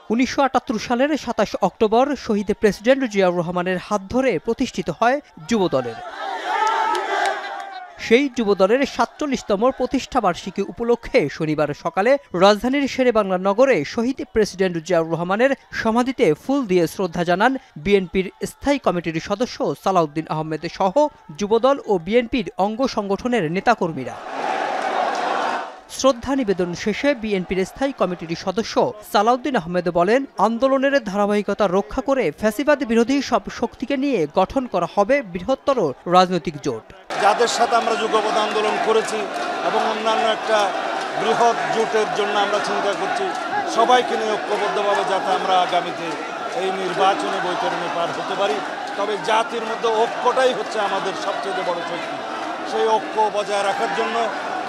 ১৯৭৮ সালের ২৭ অক্টোবর শহীদ প্রেসিডেন্ট জিয়াউর রহমানের হাত ধরে প্রতিষ্ঠিত হয় যুবদলের। সেই যুবদলের ৪৭তম প্রতিষ্ঠাবার্ষিকী উপলক্ষে শনিবার সকালে রাজধানীর শেরেবাংলা নগরে শহীদ প্রেসিডেন্ট জিয়াউর রহমানের সমাধিতে ফুল দিয়ে শ্রদ্ধা জানান বিএনপির স্থায়ী কমিটির সদস্য সালাউদ্দিন আহমেদ সহ যুবদল ও বিএনপির অঙ্গ সংগঠনের নেতাকর্মীরা। শ্রদ্ধা নিবেদন শেষে বিএনপির স্থায়ী কমিটির সদস্য সালাউদ্দিন আহমেদ বলেন, আন্দোলনের ধারাবাহিকতা রক্ষা করে ফ্যাসিবাদ বিরোধী সব শক্তিকে নিয়ে গঠন করা হবে বৃহত্তর রাজনৈতিক জোট। যাদের সাথে আমরা যুগপৎ আন্দোলন করেছি এবং অন্যান্য একটা বৃহৎ জোটের জন্য আমরা চিন্তা করছি, সবাইকে নিয়ে ঐক্যবদ্ধভাবে যাতে আমরা আগামীতে এই নির্বাচনে বৈতরণে পার হতে পারি। তবে জাতির মধ্যে ঐক্যটাই হচ্ছে আমাদের সবচেয়ে বড় শক্তি। সেই ঐক্য বজায় রাখার জন্য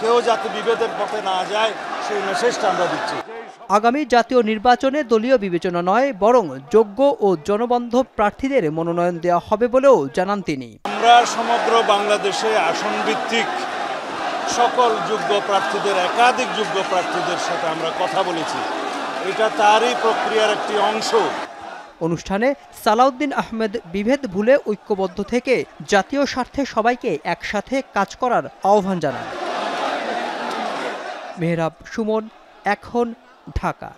কেউ যাতে বিভেদের পথে না যায় সেই মেসেজটা আমরা দিচ্ছি। আগামী জাতীয় নির্বাচনে দলীয় বিবেচনা নয়, বরং যোগ্য ও জনবান্ধব প্রার্থীদের মনোনয়ন দেওয়া হবে বলেও জানান তিনি। আমরা সমগ্র বাংলাদেশে আসন ভিত্তিক সকল যোগ্য প্রার্থীদের, একাধিক যোগ্য প্রার্থীদের সাথে আমরা কথা বলেছি। এটা তারই প্রক্রিয়ার একটি অংশ। অনুষ্ঠানে সালাউদ্দিন আহমেদ বিভেদ ভুলে ঐক্যবদ্ধ থেকে জাতীয় স্বার্থে সবাইকে একসাথে কাজ করার আহ্বান জানান। মেহরাব সুমন, এখন, ঢাকা।